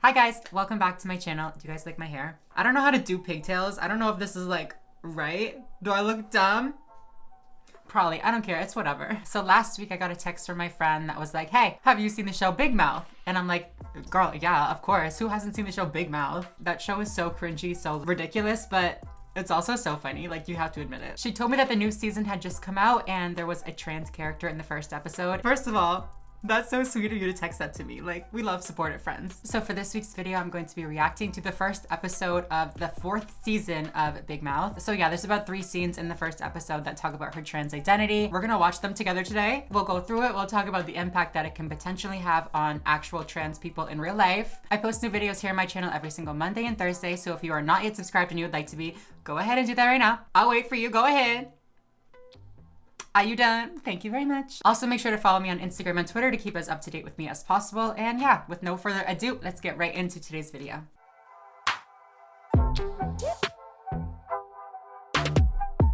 Hi guys, welcome back to my channel. Do you guys like my hair? I don't know how to do pigtails. I don't know if this is like right. Do I look dumb? Probably. I don't care. It's whatever. So last week I got a text from my friend that was like, hey, have you seen the show Big Mouth? And I'm like, girl, yeah, of course. Who hasn't seen the show Big Mouth? That show is so cringy, so ridiculous, but it's also so funny, like you have to admit it. She told me that the new season had just come out and there was a trans character in the first episode. First of all, that's so sweet of you to text that to me. Like, we love supportive friends. So for this week's video, I'm going to be reacting to the first episode of the 4th season of Big Mouth. So yeah, there's about 3 scenes in the first episode that talk about her trans identity. We're gonna watch them together today. We'll go through it. We'll talk about the impact that it can potentially have on actual trans people in real life. I post new videos here on my channel every single Monday and Thursday. So if you are not yet subscribed and you would like to be, go ahead and do that right now. I'll wait for you. Go ahead. Are you done? Thank you very much. Also, make sure to follow me on Instagram and Twitter to keep as up to date with me as possible. And yeah, with no further ado, let's get right into today's video.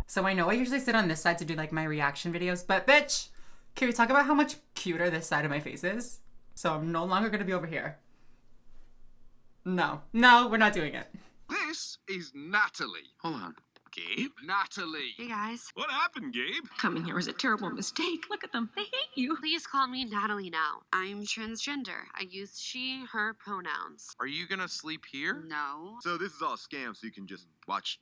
So I know I usually sit on this side to do like my reaction videos, but bitch, can we talk about how much cuter this side of my face is? So I'm no longer gonna be over here. No, we're not doing it. This is Natalie. Hold on. Gabe? Natalie. Hey guys. What happened, Gabe? Coming here was a terrible mistake. Look at them. They hate you. Please call me Natalie now. I'm transgender. I use she, her pronouns. Are you gonna sleep here? No. So this is all a scam so you can just watch,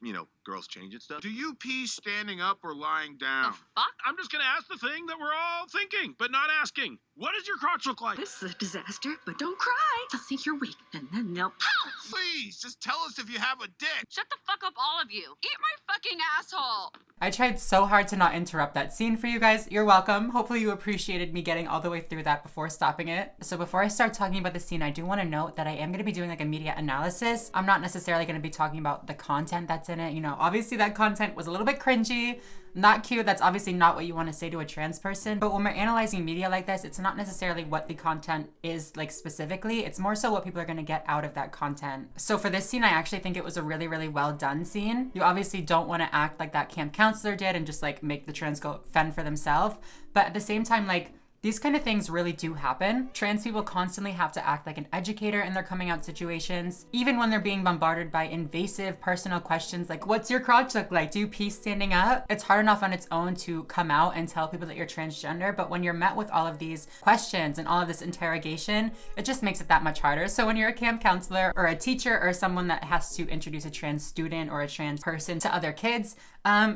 girls change and stuff? Do you pee standing up or lying down? The fuck? I'm just gonna ask the thing that we're all thinking, but not asking. What does your crotch look like? This is a disaster, but don't cry. They'll think you're weak, and then they'll pounce. Please, just tell us if you have a dick. Shut the fuck up, all of you. Eat my fucking asshole. I tried so hard to not interrupt that scene for you guys. You're welcome. Hopefully you appreciated me getting all the way through that before stopping it. So before I start talking about the scene, I do want to note that I am going to be doing like a media analysis. I'm not necessarily going to be talking about the content that's in it. Obviously that content was a little bit cringy, not cute. That's obviously not what you want to say to a trans person. But when we're analyzing media like this, it's not necessarily what the content is like specifically. It's more so what people are going to get out of that content. So for this scene, I actually think it was a really, really well done scene. You obviously don't want to act like that camp counselor did and just like make the trans go fend for themselves. But at the same time, like, these kind of things really do happen. Trans people constantly have to act like an educator in their coming out situations, even when they're being bombarded by invasive personal questions like, what's your crotch look like? Do you pee standing up? It's hard enough on its own to come out and tell people that you're transgender, but when you're met with all of these questions and all of this interrogation, it just makes it that much harder. So when you're a camp counselor or a teacher or someone that has to introduce a trans student or a trans person to other kids,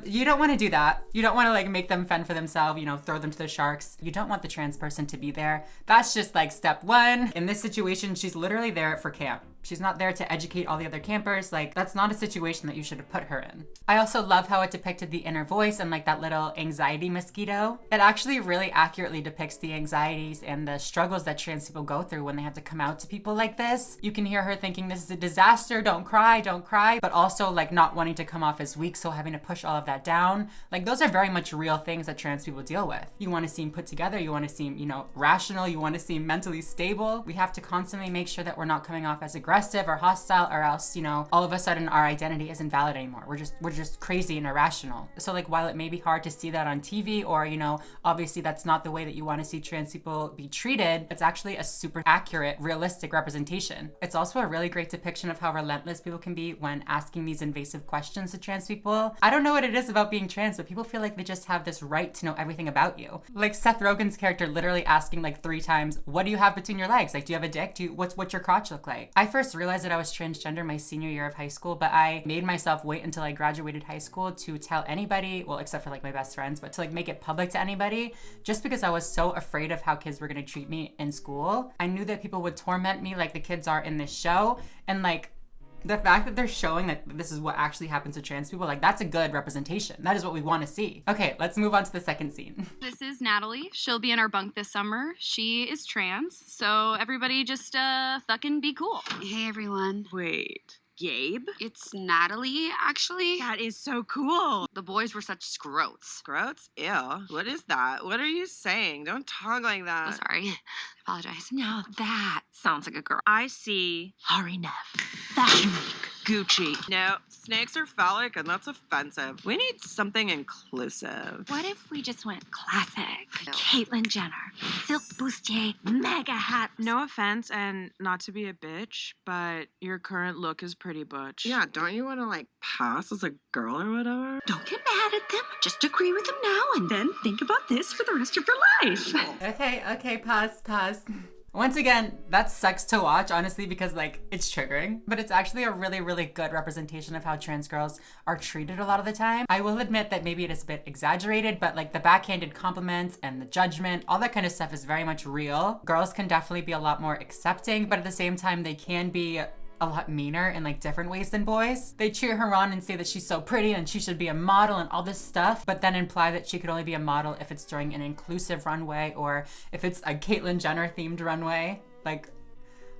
you don't want to do that. You don't want to like make them fend for themselves, throw them to the sharks. You don't want the trans person to be there. That's just like step 1. In this situation, she's literally there for camp. She's not there to educate all the other campers. Like, that's not a situation that you should have put her in. I also love how it depicted the inner voice and like that little anxiety mosquito. It actually really accurately depicts the anxieties and the struggles that trans people go through when they have to come out to people like this. You can hear her thinking this is a disaster, don't cry, but also like not wanting to come off as weak, so having to push all of that down. Like, those are very much real things that trans people deal with. You want to seem put together, you want to seem, rational, you want to seem mentally stable. We have to constantly make sure that we're not coming off as aggressive or hostile, or else, all of a sudden our identity isn't valid anymore. We're just crazy and irrational. So like, while it may be hard to see that on TV, or, obviously that's not the way that you want to see trans people be treated, it's actually a super accurate, realistic representation. It's also a really great depiction of how relentless people can be when asking these invasive questions to trans people. I don't know what it is about being trans, but people feel like they just have this right to know everything about you. Like Seth Rogen's character literally asking like 3 times, what do you have between your legs? Like, do you have a dick? What's your crotch look like? I first realized that I was transgender my senior year of high school, but I made myself wait until I graduated high school to tell anybody, well, except for like my best friends, but to like make it public to anybody, just because I was so afraid of how kids were gonna treat me in school. I knew that people would torment me like the kids are in this show, and like, the fact that they're showing that this is what actually happens to trans people, like, that's a good representation. That is what we want to see. Okay, let's move on to the second scene. This is Natalie. She'll be in our bunk this summer. She is trans, so everybody just fucking be cool. Hey everyone. Wait, Gabe? It's Natalie, actually. That is so cool. The boys were such scrotes. Gross? Ew. What is that? What are you saying? Don't talk like that. Oh, sorry. I apologize. Now that sounds like a girl. I see Hari Neff. Fashion Week. Gucci. No, snakes are phallic and that's offensive. We need something inclusive. What if we just went classic? Caitlyn Jenner, silk bustier, mega hat. No offense, and not to be a bitch, but your current look is pretty butch. Yeah, don't you want to, like, Pass as a girl or whatever? don't get mad at them. Just agree with them now and then think about this for the rest of your life. Okay, pause. Once again, that sucks to watch, honestly, because like it's triggering, but it's actually a really, really good representation of how trans girls are treated a lot of the time. I will admit that maybe it is a bit exaggerated, but like the backhanded compliments and the judgment, all that kind of stuff is very much real. Girls can definitely be a lot more accepting, but at the same time, they can be a lot meaner in like different ways than boys. They cheer her on and say that she's so pretty and she should be a model and all this stuff, but then imply that she could only be a model if it's during an inclusive runway or if it's a Caitlyn Jenner themed runway. Like,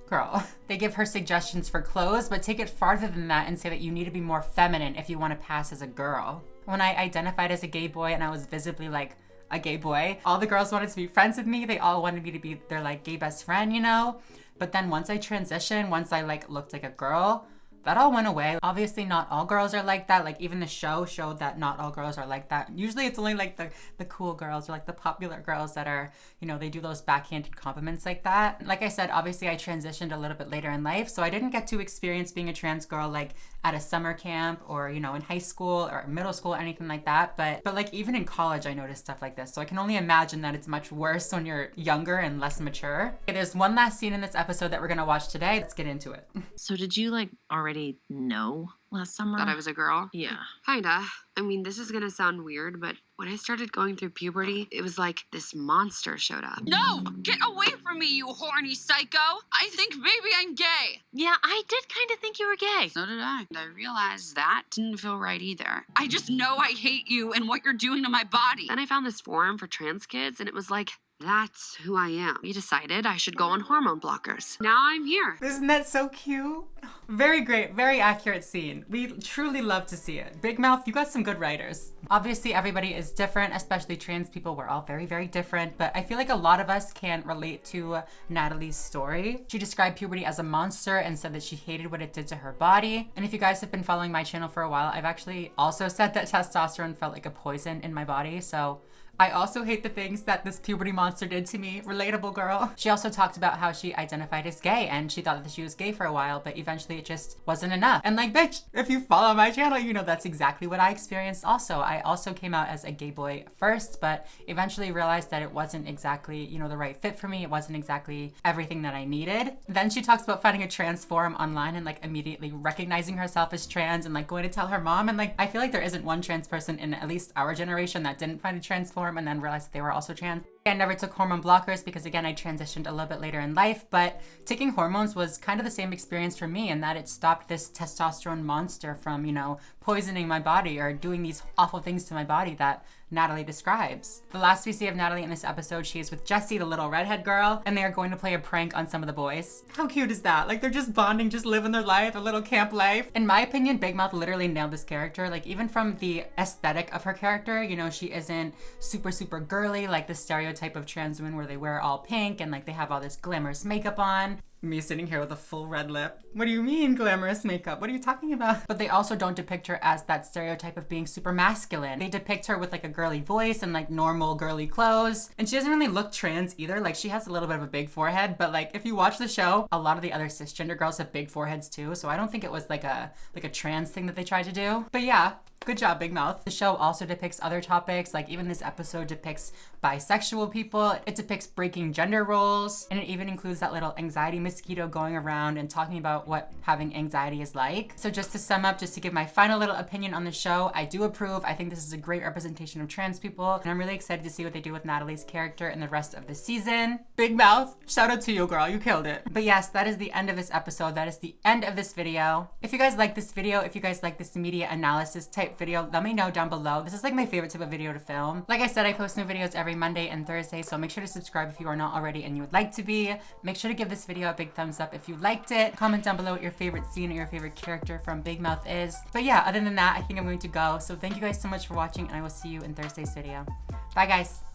girl. They give her suggestions for clothes, but take it farther than that and say that you need to be more feminine if you want to pass as a girl. When I identified as a gay boy and I was visibly like a gay boy, all the girls wanted to be friends with me. They all wanted me to be their like gay best friend, you know? But then once I transitioned, once I like looked like a girl, that all went away. Obviously not all girls are like that. Like even the show showed that not all girls are like that. Usually it's only like the cool girls or like the popular girls that are, you know, they do those backhanded compliments like that. Like I said, obviously I transitioned a little bit later in life, so I didn't get to experience being a trans girl like at a summer camp or, you know, in high school or middle school or anything like that. But like even in college, I noticed stuff like this. So I can only imagine that it's much worse when you're younger and less mature. Okay, there's one last scene in this episode that we're gonna watch today. Let's get into it. So did you like already know last summer? That I was a girl? Yeah. Kinda. I mean, this is gonna sound weird, but when I started going through puberty, it was like this monster showed up. No! Get away from me, you horny psycho! I think maybe I'm gay! Yeah, I did kind of think you were gay. So did I. And I realized that didn't feel right either. I just know I hate you and what you're doing to my body. Then I found this forum for trans kids, and it was like, that's who I am. We decided I should go on hormone blockers. Now I'm here. Isn't that so cute? Very great, very accurate scene. We truly love to see it. Big Mouth, you got some good writers. Obviously everybody is different, especially trans people. We're all very, very different, but I feel like a lot of us can relate to Natalie's story. She described puberty as a monster and said that she hated what it did to her body. And if you guys have been following my channel for a while, I've actually also said that testosterone felt like a poison in my body, so I also hate the things that this puberty monster did to me. Relatable, girl. She also talked about how she identified as gay and she thought that she was gay for a while, but eventually it just wasn't enough. And like, bitch, if you follow my channel, you know that's exactly what I experienced also. I also came out as a gay boy first, but eventually realized that it wasn't exactly, you know, the right fit for me. It wasn't exactly everything that I needed. Then she talks about finding a trans forum online and like immediately recognizing herself as trans and like going to tell her mom. And like, I feel like there isn't one trans person in at least our generation that didn't find a trans forum and then realized that they were also trans. I never took hormone blockers because again, I transitioned a little bit later in life, but taking hormones was kind of the same experience for me in that it stopped this testosterone monster from, you know, poisoning my body or doing these awful things to my body that Natalie describes. The last we see of Natalie in this episode, she is with Jessie, the little redhead girl, and they are going to play a prank on some of the boys. How cute is that? Like they're just bonding, just living their life, a little camp life. In my opinion, Big Mouth literally nailed this character. Like even from the aesthetic of her character, you know, she isn't super, super girly like the stereotype of trans women where they wear all pink and like they have all this glamorous makeup on. Me sitting here with a full red lip. What do you mean glamorous makeup? What are you talking about? But they also don't depict her as that stereotype of being super masculine. They depict her with like a girly voice and like normal girly clothes. And she doesn't really look trans either. Like she has a little bit of a big forehead, but like if you watch the show, a lot of the other cisgender girls have big foreheads too. So I don't think it was like a trans thing that they tried to do. But yeah, good job, Big Mouth. The show also depicts other topics, like even this episode depicts bisexual people. It depicts breaking gender roles, and it even includes that little anxiety mosquito going around and talking about what having anxiety is like. So just to sum up, just to give my final little opinion on the show, I do approve. I think this is a great representation of trans people, and I'm really excited to see what they do with Natalie's character in the rest of the season. Big Mouth, shout out to you, girl. You killed it. But yes, that is the end of this episode. That is the end of this video. If you guys like this video, if you guys like this media analysis type video, let me know down below. This is like my favorite type of video to film. Like I said, I post new videos every Monday and Thursday, so make sure to subscribe if you are not already and you would like to be. Make sure to give this video a big thumbs up if you liked it. Comment down below what your favorite scene or your favorite character from Big Mouth is. But yeah, other than that, I think I'm going to go. So thank you guys so much for watching, and I will see you in Thursday's video. Bye guys.